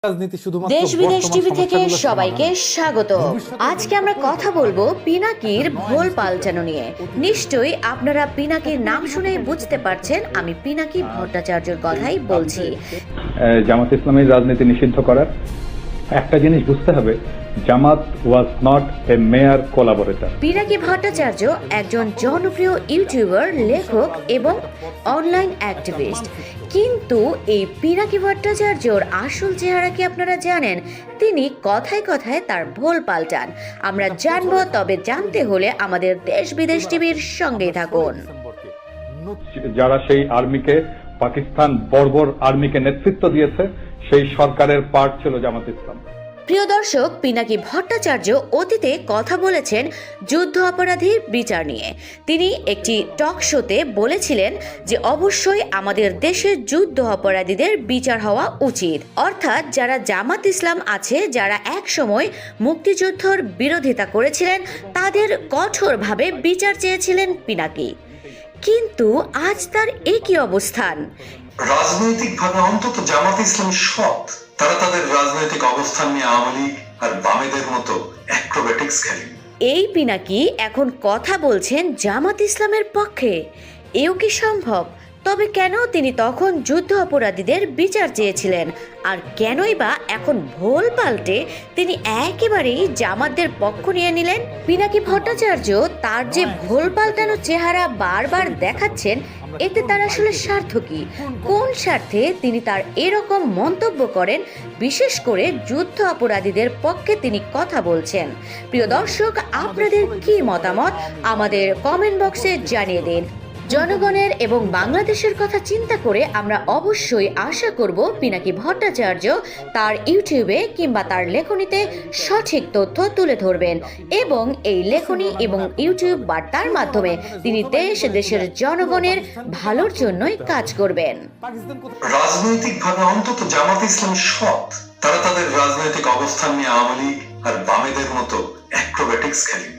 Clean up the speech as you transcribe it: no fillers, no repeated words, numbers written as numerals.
দেশ বিদেশ টিভি থেকে সবাইকে স্বাগত। আজকে আমরা কথা বলবো পিনাকির ভোল পাল্টানো নিয়ে। নিশ্চয়ই আপনারা পিনাকির নাম শুনেই বুঝতে পারছেন আমি পিনাকি ভট্টাচার্যর কথাই বলছি। জামাত ইসলামের রাজনীতি নিষিদ্ধ করার একটা জিনিস বুঝতে হবে, Jamaat was not a mere collaborator. Pinaki Bhattacharya একজন জনপ্রিয় ইউটিউবার, লেখক এবং অনলাইন অ্যাক্টিভিস্ট। কিন্তু এই পিনাকি ভট্টাচার্যর আসল চেহারা কি আপনারা জানেন? তিনি কথায় কথায় তার ভোল পাল্টান। আমরা জানবো, তবে জানতে হলে আমাদের দেশ বিদেশ টিভির সঙ্গেই থাকুন। যারা সেই আর্মিকে, পাকিস্তান বর্বর আর্মিকে নেতৃত্ব দিয়েছে, সেই সরকারের পার্ট ছিল জামাত ইসলাম। প্রিয় দর্শক, পিনাকি ভট্টাচার্য অতীতে কথা বলেছেন যুদ্ধ অপরাধীর বিচার নিয়ে। তিনি একটি টক শোতে বলেছিলেন যে অবশ্যই আমাদের দেশের যুদ্ধ অপরাধীদের বিচার হওয়া উচিত। অর্থাৎ যারা জামাত ইসলাম আছে, যারা এক সময় মুক্তিযুদ্ধের বিরোধিতা করেছিলেন, তাদের কঠোরভাবে বিচার চেয়েছিলেন পিনাকি। কিন্তু আজ তার একই অবস্থান। রাজনৈতিকভাবে অন্তত জামাত ইসলাম সৎ। তারা তাদের রাজনৈতিক অবস্থান নিয়ে আওয়ামী লীগ আর বামেদের মতো অ্যাক্রোব্যাটিক্স খেলেন। এই পিনাকি এখন কথা বলছেন জামাত ইসলামের পক্ষে। এও কি সম্ভব? তবে কেন তিনি তখন যুদ্ধ অপরাধীদের বিচার চেয়েছিলেন, আর কেনই বা এখন ভোল পাল্টে তিনি একেবারেই জামাতদের পক্ষ নিয়ে নিলেন? পিনাকি ভট্টাচার্য তার যে ভোল পাল্টানো চেহারা বারবার দেখাচ্ছেন, এতে তার আসলে স্বার্থ কি? কোন স্বার্থে তিনি তার এরকম মন্তব্য করেন? বিশেষ করে যুদ্ধ অপরাধীদের পক্ষে তিনি কথা বলছেন। প্রিয় দর্শক, আপনাদের কি মতামত আমাদের কমেন্ট বক্সে জানিয়ে দিন। জনগণের এবং বাংলাদেশের কথা চিন্তা করে আমরা অবশ্যই আশা করব পিনাকি ভট্টাচার্য তার ইউটিউবে কিংবা তার লেখনীতে সঠিক তথ্য তুলে ধরবেন এবং এই লেখনী এবং ইউটিউব বার্তার মাধ্যমে তিনি দেশের জনগণের ভালোর জন্যই কাজ করবেন। রাজনৈতিকভাবে অন্তত জামাত ইসলাম সৎ। তারা তাদের রাজনৈতিক অবস্থান নিয়ে আওয়ামী লীগ আর বামেদের মতো অ্যাক্রোব্যাটিক্স খেলেন।